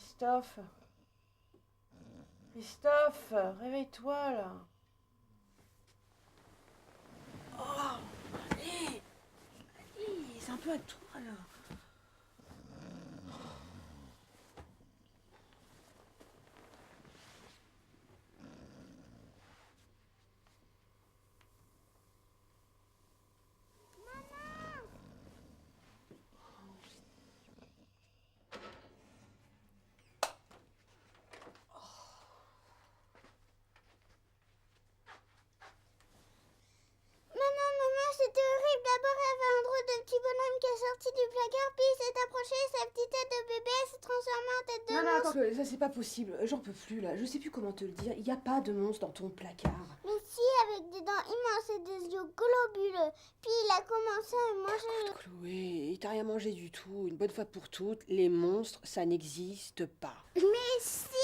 Christophe. Christophe, réveille-toi là. Oh, allez, allez, c'est un peu à toi là. C'était horrible. D'abord, il y avait un drôle de petit bonhomme qui est sorti du placard, puis il s'est approché, sa petite tête de bébé s'est transformée en tête de Non, monstre. attends, ça c'est pas possible. J'en peux plus là. Je sais plus comment te le dire. Il y a pas de monstre dans ton placard. Mais si, avec des dents immenses et des yeux globuleux. Puis il a commencé à manger le... Chloé, il t'a rien mangé du tout. Une bonne fois pour toutes, les monstres, ça n'existe pas. Mais si!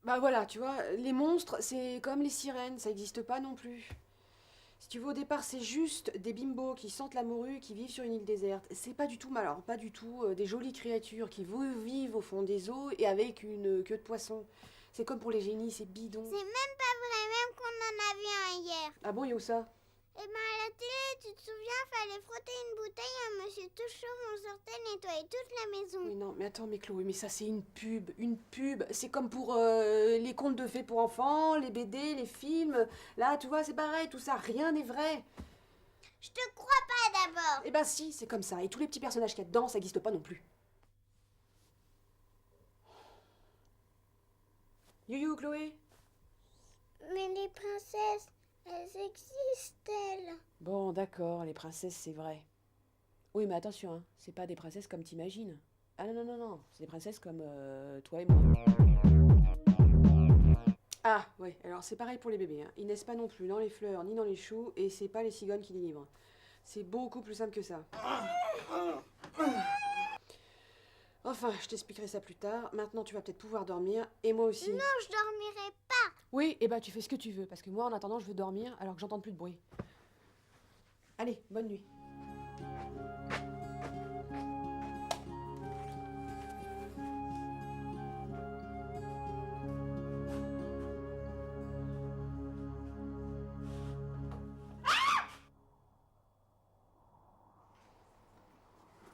Bah voilà, tu vois, les monstres, c'est comme les sirènes, ça n'existe pas non plus. Si tu veux, au départ, c'est juste des bimbos qui sentent la morue, qui vivent sur une île déserte. C'est pas du tout malin, pas du tout des jolies créatures qui vivent au fond des eaux et avec une queue de poisson. C'est comme pour les génies, c'est bidon. C'est même pas vrai, même qu'on en a vu un hier. Ah bon, et où ça? Eh ben à la télé, tu te souviens, fallait frotter une bouteille à un monsieur tout chauve, on sortait nettoyer toute la maison. Mais non, mais attends, mais Chloé, mais ça c'est une pub, une pub. C'est comme pour les contes de fées pour enfants, les BD, les films. Là, tu vois, c'est pareil, tout ça, rien n'est vrai. Je te crois pas d'abord. Eh ben si, c'est comme ça. Et tous les petits personnages qu'il y a dedans, ça n'existe pas non plus. You, Chloé? Mais les princesses, elles existent-elles? Bon, d'accord, les princesses, c'est vrai. Oui, mais attention, hein, c'est pas des princesses comme t'imagines. Ah non, non, non, non, c'est des princesses comme toi et moi. Ah, ouais, alors c'est pareil pour les bébés. Hein. Ils naissent pas non plus dans les fleurs ni dans les choux, et c'est pas les cigognes qui les livrent. C'est beaucoup plus simple que ça. Enfin, je t'expliquerai ça plus tard. Maintenant, tu vas peut-être pouvoir dormir, et moi aussi. Non, je dormirai pas. Oui, et bah tu fais ce que tu veux, parce que moi, en attendant, je veux dormir, alors que j'entends plus de bruit. Allez, bonne nuit.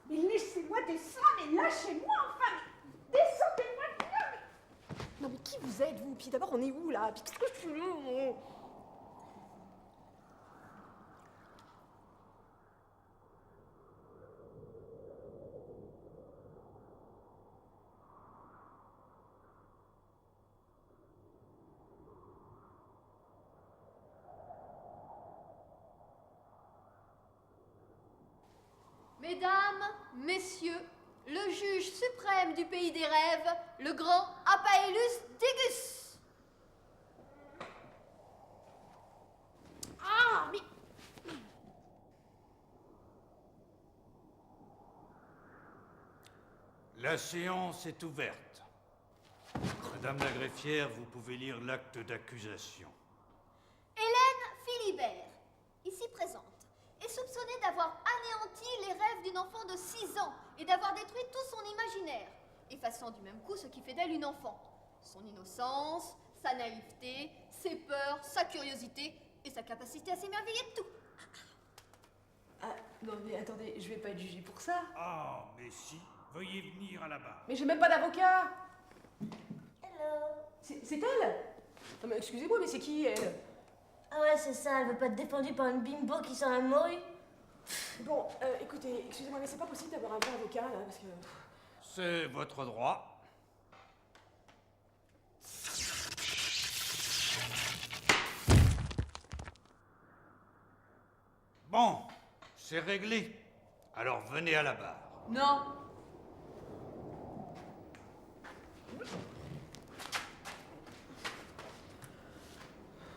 Mais laissez-moi descendre, mais lâchez-moi enfin, mais descendez-moi de là, mais... Non mais qui vous êtes, vous? Puis d'abord, on est où, là? Puis qu'est-ce que je fais là? Mesdames, messieurs, le juge suprême du pays des rêves, le grand Apaelus Degus. Ah, mais... La séance est ouverte. Madame la greffière, vous pouvez lire l'acte d'accusation. Hélène Philibert, ici présente, est soupçonnée d'avoir anéanti les rêves d'une enfant de 6 ans et d'avoir détruit tout son imaginaire, effaçant du même coup ce qui fait d'elle une enfant. Son innocence, sa naïveté, ses peurs, sa curiosité et sa capacité à s'émerveiller de tout. Ah, non mais attendez, je vais pas être jugée pour ça. Ah, mais si, veuillez venir à la barre. Mais j'ai même pas d'avocat. Hello. C'est elle? Non mais excusez-moi, mais c'est qui, elle? Ah ouais, c'est ça, elle veut pas être défendue par une bimbo qui sent la morue. Bon, écoutez, excusez-moi, mais c'est pas possible d'avoir un vrai avocat, là, parce que... C'est votre droit. Bon, c'est réglé. Alors venez à la barre. Non.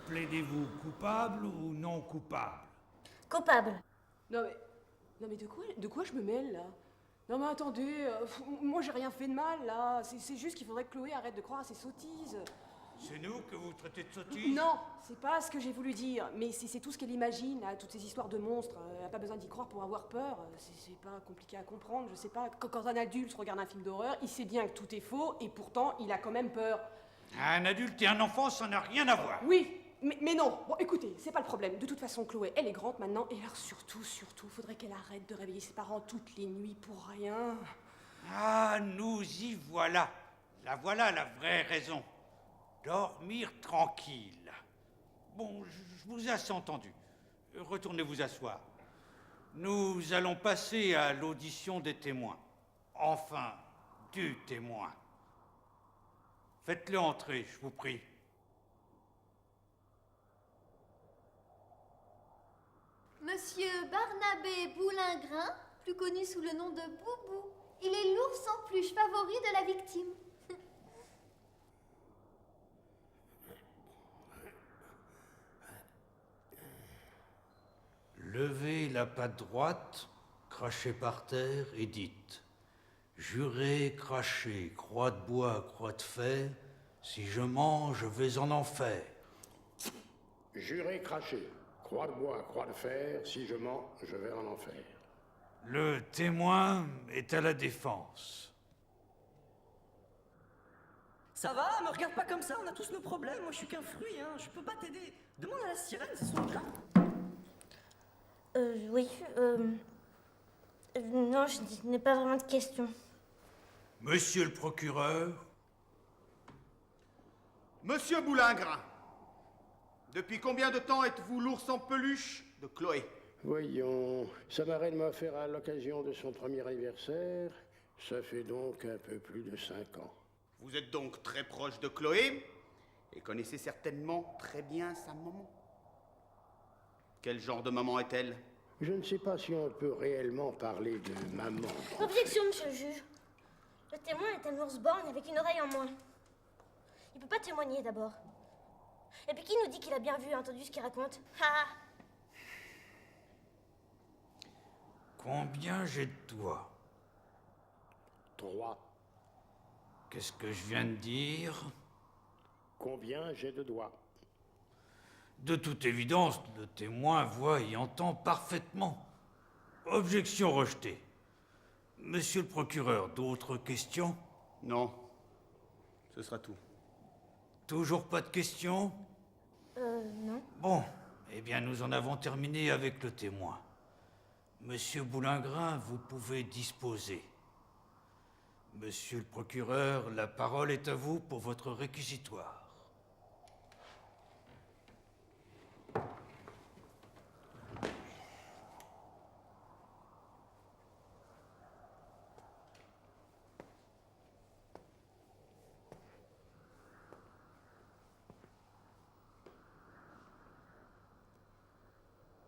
Plaidez-vous coupable ou non coupable? Coupable. Non mais de quoi je me mêle, là? Non mais attendez, moi j'ai rien fait de mal, là. C'est juste qu'il faudrait que Chloé arrête de croire à ses sottises. C'est nous que vous traitez de sottises? Non, c'est pas ce que j'ai voulu dire, mais c'est tout ce qu'elle imagine, là, toutes ces histoires de monstres. Elle a pas besoin d'y croire pour avoir peur. C'est pas compliqué à comprendre, je sais pas. Quand un adulte regarde un film d'horreur, il sait bien que tout est faux, et pourtant, il a quand même peur. Un adulte et un enfant, ça n'a rien à voir. Oui, mais non. Bon, écoutez, c'est pas le problème. De toute façon, Chloé, elle est grande maintenant, et alors surtout, faudrait qu'elle arrête de réveiller ses parents toutes les nuits pour rien. Ah, nous y voilà. La voilà la vraie raison. Dormir tranquille. Bon, je vous ai assez entendu. Retournez vous asseoir. Nous allons passer à l'audition des témoins. Enfin, du témoin. Faites-le entrer, je vous prie. Monsieur Barnabé Boulingrin, plus connu sous le nom de Boubou. Il est l'ours en peluche favori de la victime. Levez la patte droite, crachez par terre et dites: jurez, crachez, croix de bois, croix de fer, si je mens, je vais en enfer. Juré, craché, croix de bois, croix de fer, si je mens, je vais en enfer. Le témoin est à la défense. Ça va, me regarde pas comme ça, on a tous nos problèmes, moi je suis qu'un fruit, hein, je peux pas t'aider. Demande à la sirène, c'est son cas. Oui, non, je n'ai pas vraiment de questions. Monsieur le procureur, Monsieur Boulingrin, depuis combien de temps êtes-vous l'ours en peluche de Chloé? Voyons, sa marraine m'a offert à l'occasion de son premier anniversaire. Ça fait donc un peu plus de 5 ans. Vous êtes donc très proche de Chloé et connaissez certainement très bien sa maman. Quel genre de maman est-elle? Je ne sais pas si on peut réellement parler de maman. Objection, monsieur le juge. Le témoin est un ours borgne avec une oreille en moins. Il peut pas témoigner d'abord. Et puis qui nous dit qu'il a bien vu et entendu ce qu'il raconte? Ah! combien j'ai de doigts? 3. Qu'est-ce que je viens de dire? Combien j'ai de doigts? De toute évidence, le témoin voit et entend parfaitement. Objection rejetée. Monsieur le procureur, d'autres questions? Non, ce sera tout. Toujours pas de questions? Non. Bon, eh bien nous en avons terminé avec le témoin. Monsieur Boulingrin, vous pouvez disposer. Monsieur le procureur, la parole est à vous pour votre réquisitoire.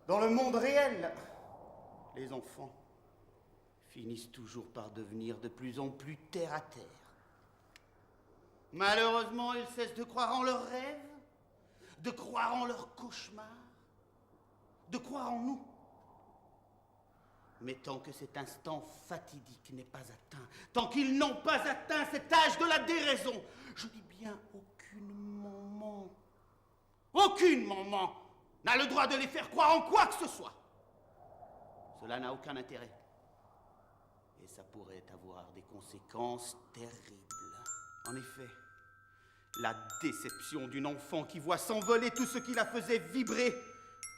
Dans le monde réel, les enfants finissent toujours par devenir de plus en plus terre à terre. Malheureusement, ils cessent de croire en leurs rêves, de croire en leurs cauchemars, de croire en nous. Mais tant que cet instant fatidique n'est pas atteint, tant qu'ils n'ont pas atteint cet âge de la déraison, je dis bien aucune maman n'a le droit de les faire croire en quoi que ce soit. Cela n'a aucun intérêt. Et ça pourrait avoir des conséquences terribles. En effet, la déception d'une enfant qui voit s'envoler tout ce qui la faisait vibrer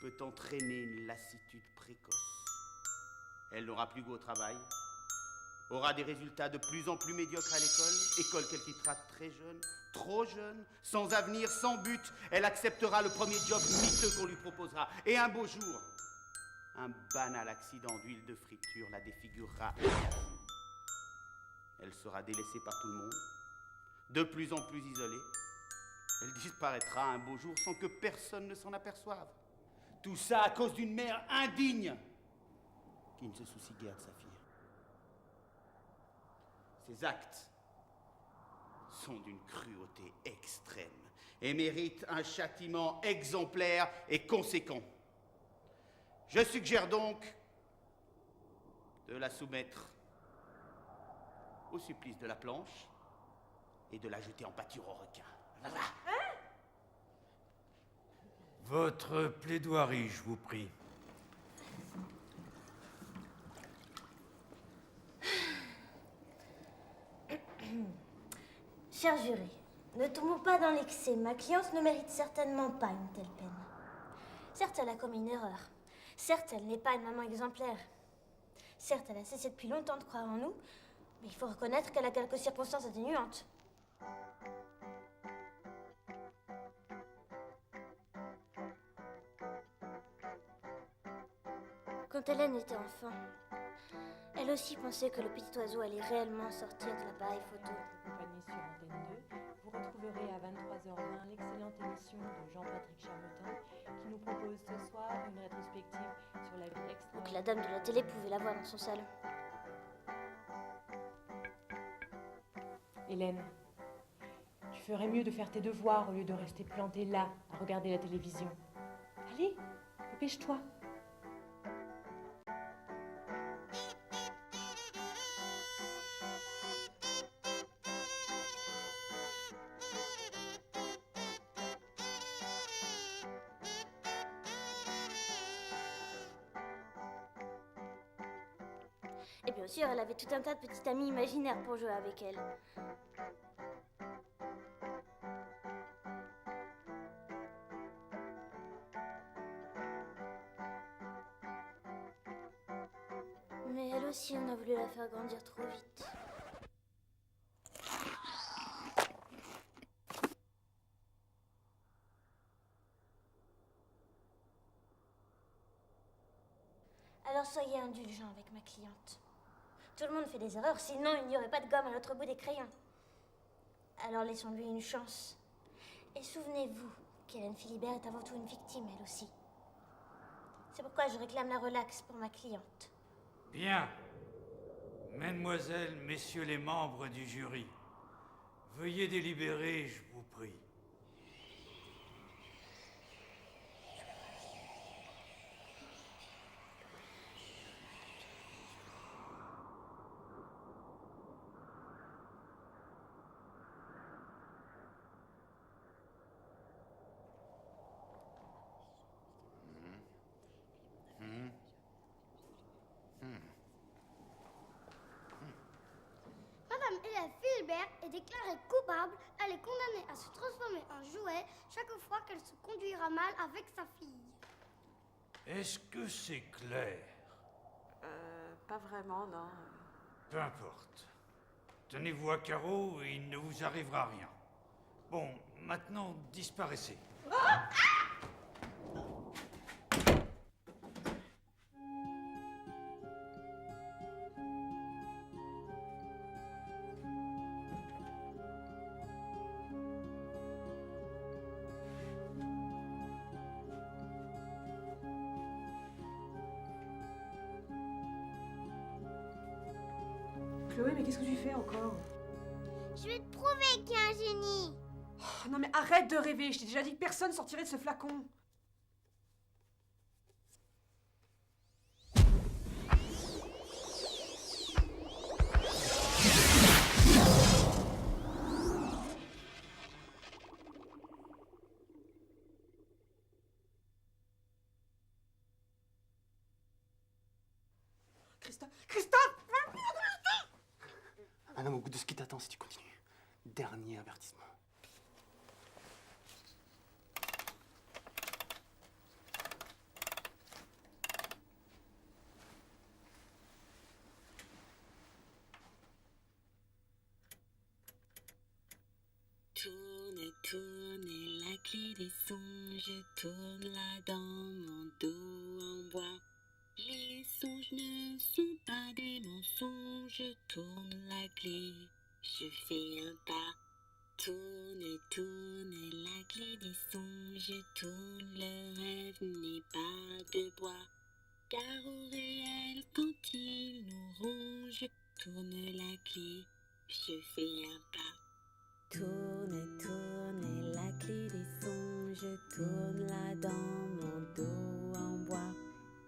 peut entraîner une lassitude précoce. Elle n'aura plus goût au travail, aura des résultats de plus en plus médiocres à école qu'elle quittera très jeune, trop jeune, sans avenir, sans but. Elle acceptera le premier job miteux qu'on lui proposera. Et un beau jour, un banal accident d'huile de friture la défigurera. Elle sera délaissée par tout le monde, de plus en plus isolée. Elle disparaîtra un beau jour sans que personne ne s'en aperçoive. Tout ça à cause d'une mère indigne qui ne se soucie guère de sa fille. Ces actes sont d'une cruauté extrême et méritent un châtiment exemplaire et conséquent. Je suggère donc de la soumettre au supplice de la planche et de la jeter en pâture au requin. Voilà. Hein? Votre plaidoirie, je vous prie. Cher jury, ne tombons pas dans l'excès. Ma cliente ne mérite certainement pas une telle peine. Certes, elle a commis une erreur. Certes, elle n'est pas une maman exemplaire. Certes, elle a cessé depuis longtemps de croire en nous, mais il faut reconnaître qu'elle a quelques circonstances atténuantes. Quand Hélène était enfant, elle aussi pensait que le petit oiseau allait réellement sortir de l'appareil photo. Compagnie sur Antenne 2, vous retrouverez à 23h20 l'excellente émission de Jean-Patrick Charmetin qui nous propose ce soir une rétrospective sur la vie extra. Donc la dame de la télé pouvait la voir dans son salon. Hélène, tu ferais mieux de faire tes devoirs au lieu de rester plantée là à regarder la télévision. Allez, dépêche-toi. Et bien sûr, elle avait tout un tas de petits amis imaginaires pour jouer avec elle. Mais elle aussi, on a voulu la faire grandir trop vite. Alors soyez indulgents avec ma cliente. Tout le monde fait des erreurs, sinon il n'y aurait pas de gomme à l'autre bout des crayons. Alors laissons-lui une chance. Et souvenez-vous qu'Hélène Philibert est avant tout une victime, elle aussi. C'est pourquoi je réclame la relaxe pour ma cliente. Bien. Mesdemoiselles, messieurs les membres du jury, veuillez délibérer, je vous prie. Madame Hélène Philibert est déclarée coupable. Elle est condamnée à se transformer en jouet chaque fois qu'elle se conduira mal avec sa fille. Est-ce que c'est clair? Pas vraiment, non. Peu importe. Tenez-vous à carreau et il ne vous arrivera rien. Bon, maintenant, disparaissez. Chloé, mais qu'est-ce que tu fais encore? Je vais te prouver qu'il y a un génie. Oh, non mais arrête de rêver, je t'ai déjà dit que personne sortirait de ce flacon. Christophe! Un homme au goût de ce qui t'attend si tu continues. Dernier avertissement. Tourne, tourne la clé des songes, tourne-la dans mon dos en bois. Les songes ne sont pas des mensonges, tourne la clé, je fais un pas. Tourne, tourne la clé des songes, tourne, le rêve n'est pas de bois. Car au réel, quand il nous ronge, tourne la clé, je fais un pas. Tourne, tourne la clé des songes, tourne-la dans mon dos en bois.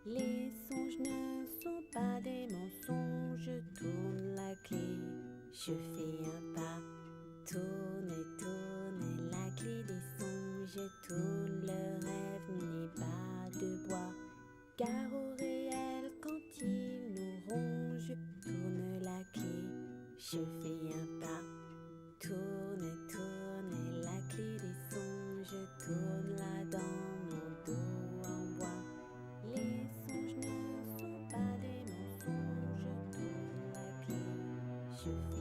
Les songes ne sont pas des mensonges, tourne la clé, je fais un pas. Tourne, tourne la clé des songes, tourne, le rêve Je fais un pas. Tourne, tourne la clé des songes. Tourne-la dans mon dos en bois. Les songes ne sont pas des mensonges. Tourne la clé. Je fais